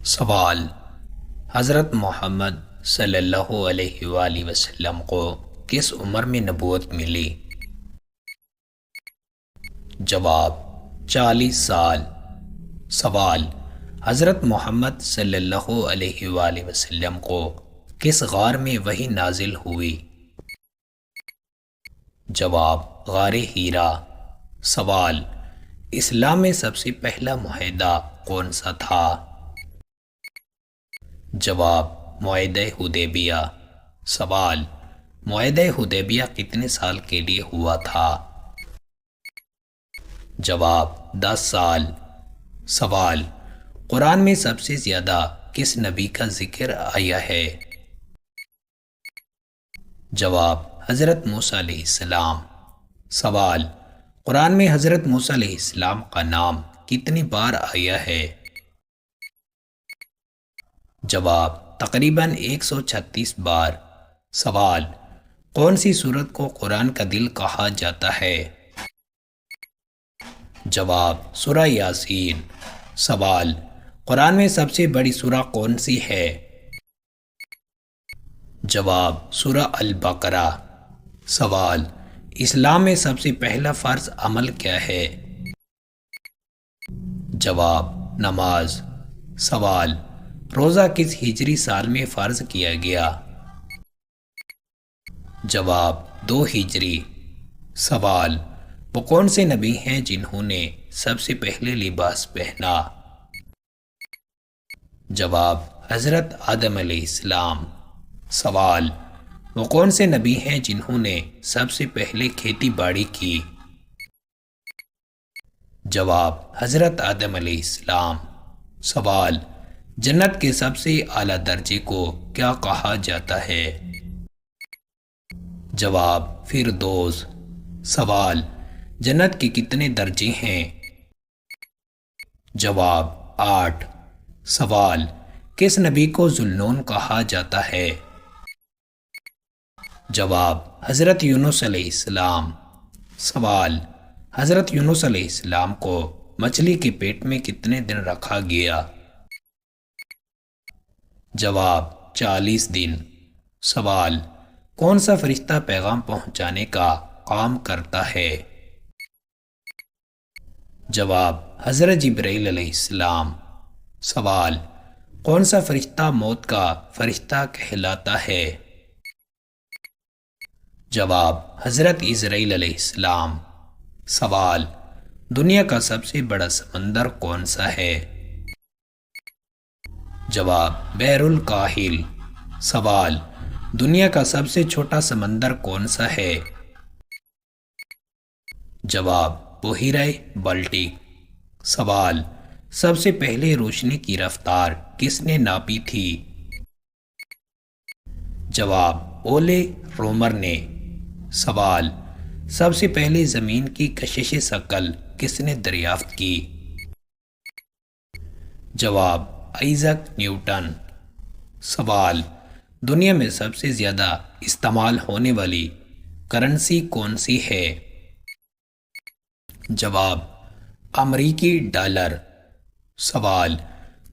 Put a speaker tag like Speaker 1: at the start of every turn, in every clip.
Speaker 1: سوال: حضرت محمد صلی اللہ علیہ وآلہ وسلم کو کس عمر میں نبوت ملی؟ جواب: 40 سال۔ سوال: حضرت محمد صلی اللہ علیہ وآلہ وسلم کو کس غار میں وحی نازل ہوئی؟ جواب: غار حرا۔ سوال: اسلام میں سب سے پہلا معاہدہ کون سا تھا؟ جواب: معاہدہ حدیبیہ۔ سوال: معاہدہ حدیبیہ کتنے سال کے لیے ہوا تھا؟ جواب: 10 سال۔ سوال: قرآن میں سب سے زیادہ کس نبی کا ذکر آیا ہے؟ جواب: حضرت موسیٰ علیہ السلام۔ سوال: قرآن میں حضرت موسیٰ علیہ السلام کا نام کتنی بار آیا ہے؟ جواب: تقریباً 136 بار۔ سوال: کون سی سورت کو قرآن کا دل کہا جاتا ہے؟ جواب: سورہ یاسین۔ سوال: قرآن میں سب سے بڑی سورہ کون سی ہے؟ جواب: سورہ البقرہ۔ سوال: اسلام میں سب سے پہلا فرض عمل کیا ہے؟ جواب: نماز۔ سوال: روزہ کس ہجری سال میں فرض کیا گیا؟ جواب: 2 ہجری۔ سوال: وہ کون سے نبی ہیں جنہوں نے سب سے پہلے لباس پہنا؟ جواب: حضرت آدم علیہ السلام۔ سوال: وہ کون سے نبی ہیں جنہوں نے سب سے پہلے کھیتی باڑی کی؟ جواب: حضرت آدم علیہ السلام۔ سوال: جنت کے سب سے اعلیٰ درجے کو کیا کہا جاتا ہے؟ جواب: فردوس۔ سوال: جنت کے کتنے درجے ہیں؟ جواب: 8۔ سوال: کس نبی کو ذوالنون کہا جاتا ہے؟ جواب: حضرت یونس علیہ السلام۔ سوال: حضرت یونس علیہ السلام کو مچھلی کے پیٹ میں کتنے دن رکھا گیا؟ جواب: 40 دن۔ سوال: کون سا فرشتہ پیغام پہنچانے کا کام کرتا ہے؟ جواب: حضرت جبرائیل علیہ السلام۔ سوال: کون سا فرشتہ موت کا فرشتہ کہلاتا ہے؟ جواب: حضرت اسرائیل علیہ السلام۔ سوال: دنیا کا سب سے بڑا سمندر کون سا ہے؟ جواب: بحر الکاہل۔ سوال: دنیا کا سب سے چھوٹا سمندر کون سا ہے؟ جواب: بحیرہ بالٹک۔ سوال: سب سے پہلے روشنی کی رفتار کس نے ناپی تھی؟ جواب: اولے رومر نے۔ سوال: سب سے پہلے زمین کی کشش ثقل کس نے دریافت کی؟ جواب: آئیزک نیوٹن۔ سوال: دنیا میں سب سے زیادہ استعمال ہونے والی کرنسی کون سی ہے؟ جواب: امریکی ڈالر۔ سوال: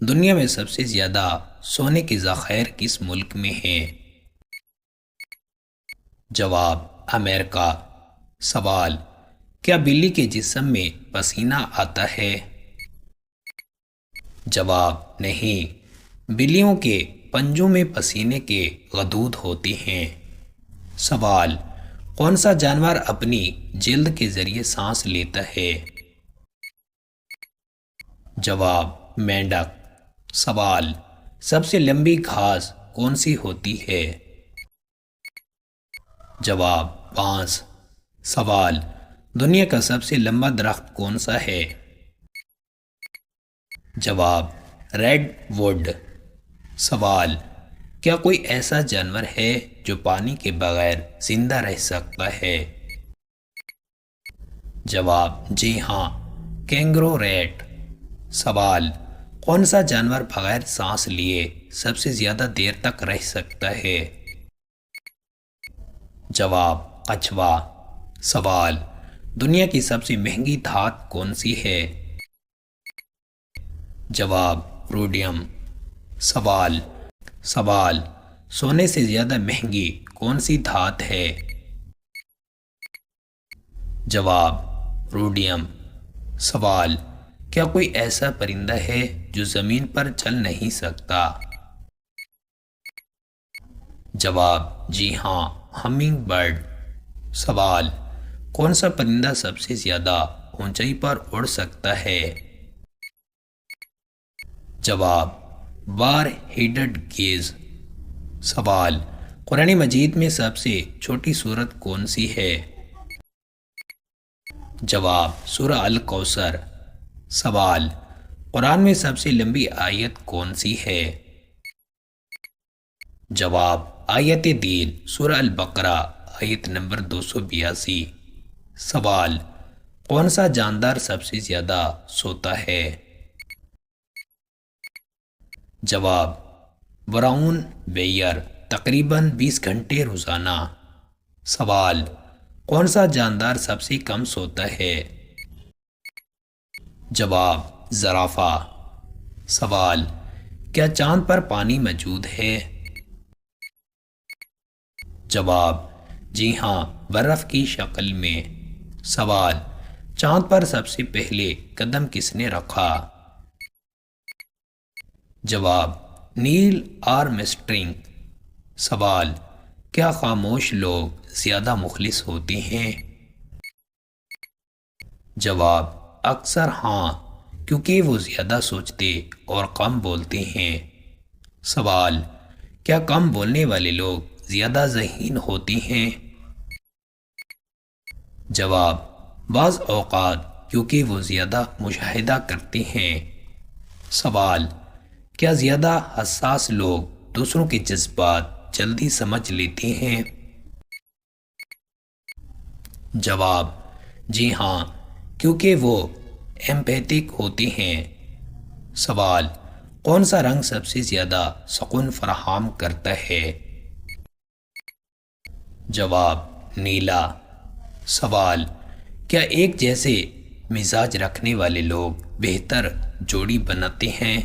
Speaker 1: دنیا میں سب سے زیادہ سونے کے ذخائر کس ملک میں ہیں؟ جواب: امریکہ۔ سوال: کیا بلی کے جسم میں پسینہ آتا ہے؟ جواب: نہیں، بلیوں کے پنجوں میں پسینے کے غدود ہوتے ہیں۔ سوال: کون سا جانور اپنی جلد کے ذریعے سانس لیتا ہے؟ جواب: مینڈک۔ سوال: سب سے لمبی گھاس کون سی ہوتی ہے؟ جواب: بانس۔ سوال: دنیا کا سب سے لمبا درخت کون سا ہے؟ جواب: ریڈ ووڈ۔ سوال: کیا کوئی ایسا جانور ہے جو پانی کے بغیر زندہ رہ سکتا ہے؟ جواب: جی ہاں، کینگرو ریٹ۔ سوال: کون سا جانور بغیر سانس لیے سب سے زیادہ دیر تک رہ سکتا ہے؟ جواب: کچھوا۔ سوال: دنیا کی سب سے مہنگی دھات کون سی ہے؟ جواب: روڈیم۔ سوال سوال سونے سے زیادہ مہنگی کون سی دھات ہے؟ جواب روڈیم۔ سوال کیا کوئی ایسا پرندہ ہے جو زمین پر چل نہیں سکتا؟ جواب جی ہاں، ہمنگ برڈ۔ سوال کون سا پرندہ سب سے زیادہ اونچائی پر اڑ سکتا ہے؟ جواب وار ہیڈڈ گیز۔ سوال قرآن مجید میں سب سے چھوٹی سورت کون سی ہے؟ جواب سورہ الکوثر۔ سوال قرآن میں سب سے لمبی آیت کون سی ہے؟ جواب آیت دین سورہ البقرہ آیت نمبر 282۔ سوال کون سا جاندار سب سے زیادہ سوتا ہے؟ جواب براؤن بیئر، تقریباً 20 گھنٹے روزانہ۔ سوال کون سا جاندار سب سے کم سوتا ہے؟ جواب زرافہ۔ سوال کیا چاند پر پانی موجود ہے؟ جواب جی ہاں، برف کی شکل میں۔ سوال چاند پر سب سے پہلے قدم کس نے رکھا؟ جواب نیل آرمسٹرنگ۔ سوال کیا خاموش لوگ زیادہ مخلص ہوتے ہیں؟ جواب اکثر ہاں، کیونکہ وہ زیادہ سوچتے اور کم بولتے ہیں۔ سوال کیا کم بولنے والے لوگ زیادہ ذہین ہوتے ہیں؟ جواب بعض اوقات کیونکہ وہ زیادہ مشاہدہ کرتے ہیں۔ سوال کیا زیادہ حساس لوگ دوسروں کے جذبات جلدی سمجھ لیتے ہیں؟ جواب جی ہاں، کیونکہ وہ ایمپیتھک ہوتے ہیں۔ سوال کون سا رنگ سب سے زیادہ سکون فراہم کرتا ہے؟ جواب نیلا۔ سوال کیا ایک جیسے مزاج رکھنے والے لوگ بہتر جوڑی بناتے ہیں؟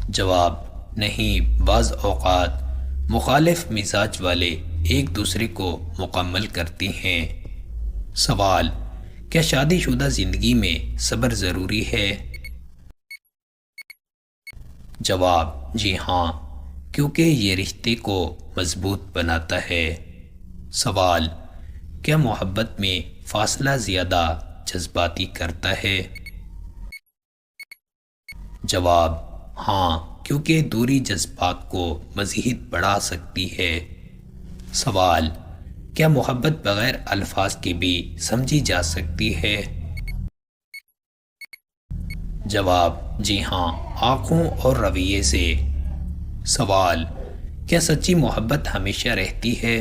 Speaker 1: جواب نہیں، بعض اوقات مخالف مزاج والے ایک دوسرے کو مکمل کرتے ہیں۔ سوال کیا شادی شدہ زندگی میں صبر ضروری ہے؟ جواب جی ہاں، کیونکہ یہ رشتے کو مضبوط بناتا ہے۔ سوال کیا محبت میں فاصلہ زیادہ جذباتی کرتا ہے؟ جواب ہاں، کیونکہ دوری جذبات کو مزید بڑھا سکتی ہے۔ سوال کیا محبت بغیر الفاظ کے بھی سمجھی جا سکتی ہے؟ جواب جی ہاں، آنکھوں اور رویے سے۔ سوال کیا سچی محبت ہمیشہ رہتی ہے؟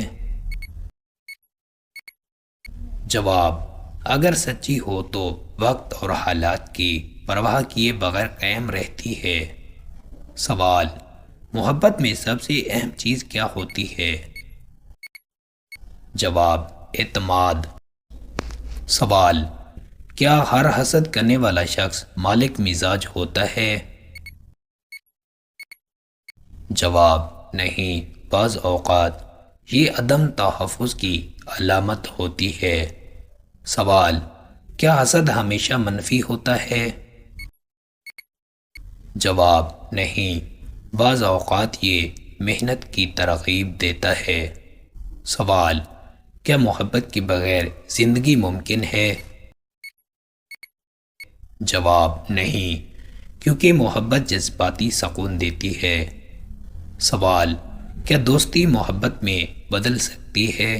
Speaker 1: جواب اگر سچی ہو تو وقت اور حالات کی پرواہ کیے بغیر قائم رہتی ہے۔ سوال محبت میں سب سے اہم چیز کیا ہوتی ہے؟ جواب اعتماد۔ سوال کیا ہر حسد کرنے والا شخص مالک مزاج ہوتا ہے؟ جواب نہیں، بعض اوقات یہ عدم تحفظ کی علامت ہوتی ہے۔ سوال کیا حسد ہمیشہ منفی ہوتا ہے؟ جواب نہیں، بعض اوقات یہ محنت کی ترغیب دیتا ہے۔ سوال کیا محبت کے بغیر زندگی ممکن ہے؟ جواب نہیں، کیونکہ محبت جذباتی سکون دیتی ہے۔ سوال کیا دوستی محبت میں بدل سکتی ہے؟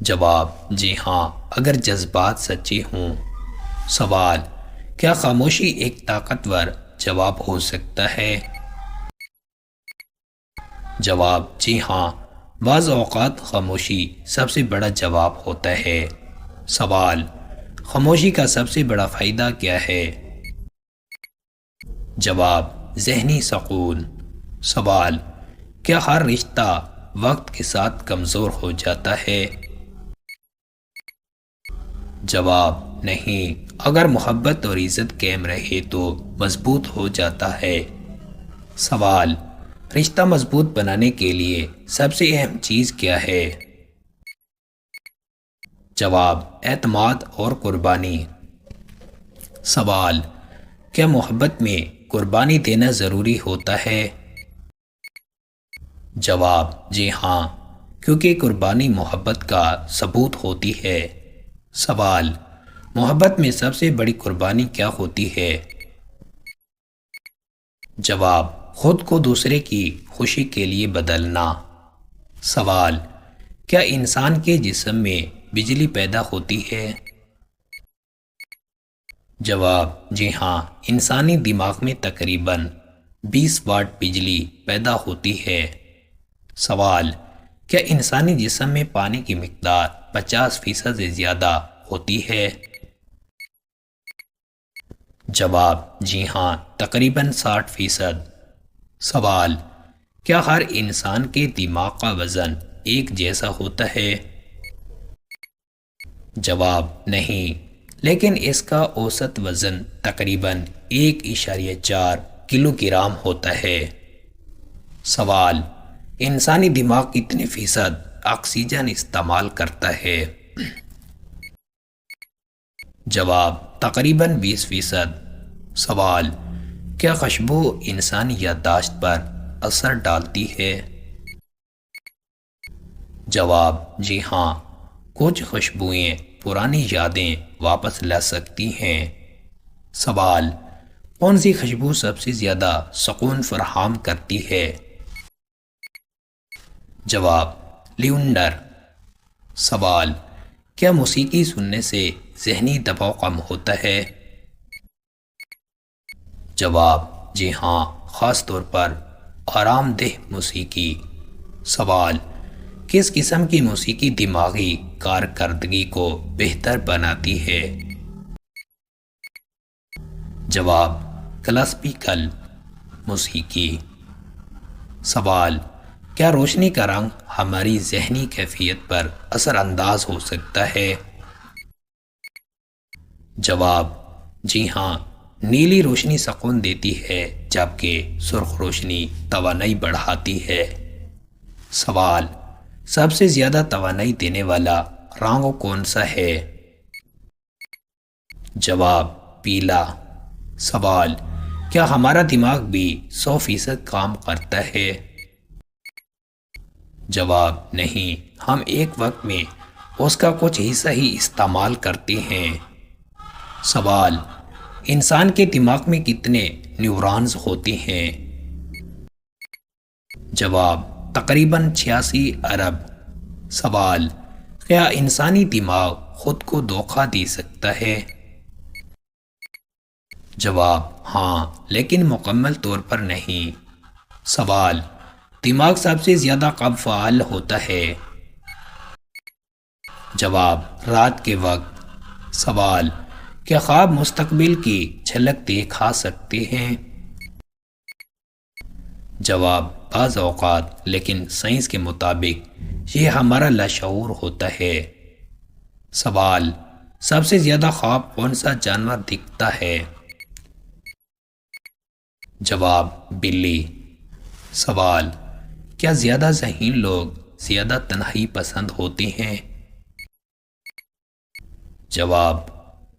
Speaker 1: جواب جی ہاں، اگر جذبات سچے ہوں۔ سوال کیا خاموشی ایک طاقتور جواب ہو سکتا ہے؟ جواب جی ہاں، بعض اوقات خاموشی سب سے بڑا جواب ہوتا ہے۔ سوال خاموشی کا سب سے بڑا فائدہ کیا ہے؟ جواب ذہنی سکون۔ سوال کیا ہر رشتہ وقت کے ساتھ کمزور ہو جاتا ہے؟ جواب نہیں، اگر محبت اور عزت قائم رہے تو مضبوط ہو جاتا ہے۔ سوال، رشتہ مضبوط بنانے کے لیے سب سے اہم چیز کیا ہے؟ جواب، اعتماد اور قربانی۔ سوال، کیا محبت میں قربانی دینا ضروری ہوتا ہے؟ جواب، جی ہاں، کیونکہ قربانی محبت کا ثبوت ہوتی ہے۔ سوال، محبت میں سب سے بڑی قربانی کیا ہوتی ہے؟ جواب، خود کو دوسرے کی خوشی کے لیے بدلنا۔ سوال، کیا انسان کے جسم میں بجلی پیدا ہوتی ہے؟ جواب، جی ہاں، انسانی دماغ میں تقریباً 20 واٹ بجلی پیدا ہوتی ہے۔ سوال، کیا انسانی جسم میں پانی کی مقدار 50% سے زیادہ ہوتی ہے؟ جواب، جی ہاں، تقریباً 60%۔ سوال، کیا ہر انسان کے دماغ کا وزن ایک جیسا ہوتا ہے؟ جواب، نہیں، لیکن اس کا اوسط وزن تقریباً 1.4 کلو گرام ہوتا ہے۔ سوال، انسانی دماغ کتنے فیصد آکسیجن استعمال کرتا ہے؟ جواب، تقریباً 20%۔ سوال، کیا خوشبو انسانی یادداشت پر اثر ڈالتی ہے؟ جواب، جی ہاں، کچھ خوشبوئیں پرانی یادیں واپس لا سکتی ہیں۔ سوال، کون سی خوشبو سب سے زیادہ سکون فراہم کرتی ہے؟ جواب، لیونڈر۔ سوال، کیا موسیقی سننے سے ذہنی دباؤ کم ہوتا ہے؟ جواب، جی ہاں، خاص طور پر آرام دہ موسیقی۔ سوال، کس قسم کی موسیقی دماغی کارکردگی کو بہتر بناتی ہے؟ جواب، کلاسیکل موسیقی۔ سوال، کیا روشنی کا رنگ ہماری ذہنی کیفیت پر اثر انداز ہو سکتا ہے؟ جواب، جی ہاں، نیلی روشنی سکون دیتی ہے جبکہ سرخ روشنی توانائی بڑھاتی ہے۔ سوال، سب سے زیادہ توانائی دینے والا رنگ کون سا ہے؟ جواب، پیلا۔ سوال، کیا ہمارا دماغ بھی 100% کام کرتا ہے؟ جواب، نہیں، ہم ایک وقت میں اس کا کچھ حصہ ہی استعمال کرتے ہیں۔ سوال، انسان کے دماغ میں کتنے نیورونز ہوتے ہیں؟ جواب، تقریباً 86 ارب۔ سوال، کیا انسانی دماغ خود کو دھوکہ دے سکتا ہے؟ جواب، ہاں، لیکن مکمل طور پر نہیں۔ سوال، دماغ سب سے زیادہ کب فعال ہوتا ہے؟ جواب، رات کے وقت۔ سوال، کیا خواب مستقبل کی جھلک دکھا سکتے ہیں؟ جواب، بعض اوقات، لیکن سائنس کے مطابق یہ ہمارا لاشعور ہوتا ہے۔ سوال، سب سے زیادہ خواب کون سا جانور دکھتا ہے؟ جواب، بلی۔ سوال، کیا زیادہ ذہین لوگ زیادہ تنہائی پسند ہوتے ہیں؟ جواب،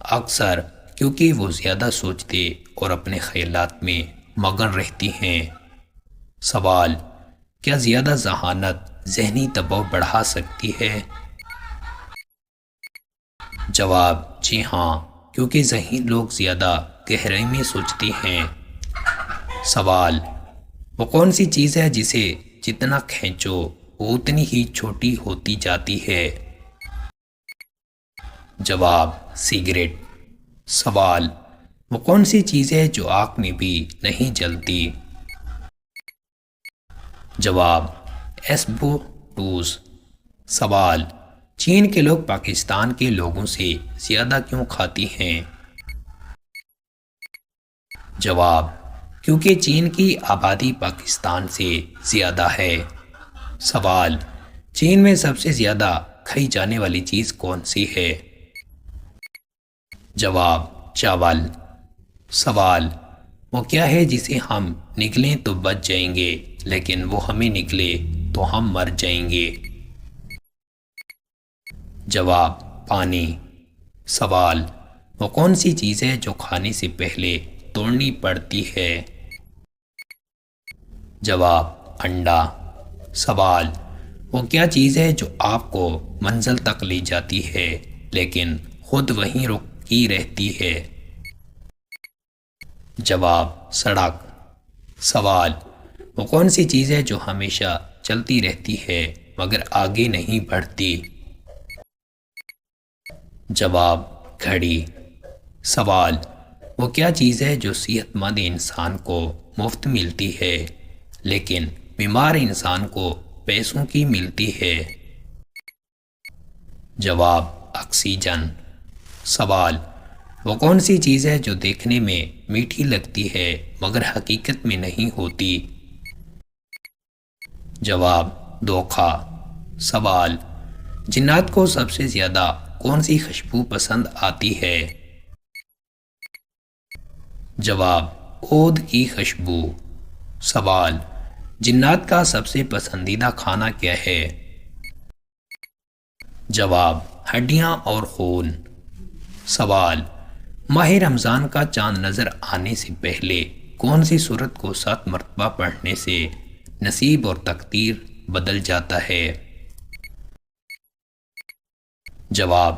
Speaker 1: اکثر، کیونکہ وہ زیادہ سوچتے اور اپنے خیالات میں مگن رہتی ہیں۔ سوال، کیا زیادہ ذہانت ذہنی دباؤ بڑھا سکتی ہے؟ جواب، جی ہاں، کیونکہ ذہین لوگ زیادہ گہرائی میں سوچتے ہیں۔ سوال، وہ کون سی چیز ہے جسے جتنا کھینچو وہ اتنی ہی چھوٹی ہوتی جاتی ہے؟ جواب، سگریٹ۔ سوال، وہ کون سی چیز ہے جو آگ میں بھی نہیں جلتی؟ جواب، ایسبوٹوس۔ سوال، چین کے لوگ پاکستان کے لوگوں سے زیادہ کیوں کھاتی ہیں؟ جواب، کیونکہ چین کی آبادی پاکستان سے زیادہ ہے۔ سوال، چین میں سب سے زیادہ کھائی جانے والی چیز کون سی ہے؟ جواب چاول۔ سوال، وہ کیا ہے جسے ہم نگلیں تو بچ جائیں گے لیکن وہ ہمیں نگلے تو ہم مر جائیں گے؟ جواب پانی۔ سوال، وہ کون سی چیز ہے جو کھانے سے پہلے توڑنی پڑتی ہے؟ جواب انڈا۔ سوال، وہ کیا چیز ہے جو آپ کو منزل تک لے جاتی ہے لیکن خود وہیں رکی رہتی ہے؟ جواب سڑک۔ سوال، وہ کون سی چیز ہے جو ہمیشہ چلتی رہتی ہے مگر آگے نہیں بڑھتی؟ جواب گھڑی۔ سوال، وہ کیا چیز ہے جو صحت مند انسان کو مفت ملتی ہے لیکن بیمار انسان کو پیسوں کی ملتی ہے؟ جواب آکسیجن۔ سوال، وہ کون سی چیز ہے جو دیکھنے میں میٹھی لگتی ہے مگر حقیقت میں نہیں ہوتی؟ جواب دھوکہ۔ سوال، جنات کو سب سے زیادہ کون سی خوشبو پسند آتی ہے؟ جواب عود کی خوشبو۔ سوال، جنات کا سب سے پسندیدہ کھانا کیا ہے؟ جواب ہڈیاں اور خون۔ سوال، ماہ رمضان کا چاند نظر آنے سے پہلے کون سی سورت کو 7 مرتبہ پڑھنے سے نصیب اور تقدیر بدل جاتا ہے؟ جواب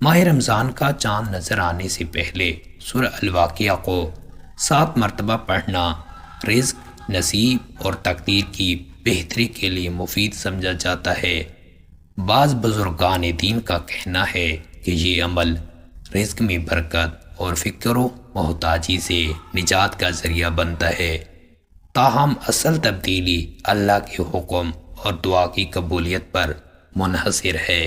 Speaker 1: ماہ رمضان کا چاند نظر آنے سے پہلے سورہ الواقعہ کو 7 مرتبہ پڑھنا رزق، نصیب اور تقدیر کی بہتری کے لیے مفید سمجھا جاتا ہے۔ بعض بزرگان دین کا کہنا ہے کہ یہ عمل رزق میں برکت اور فقر و محتاجی سے نجات کا ذریعہ بنتا ہے، تاہم اصل تبدیلی اللہ کے حکم اور دعا کی قبولیت پر منحصر ہے۔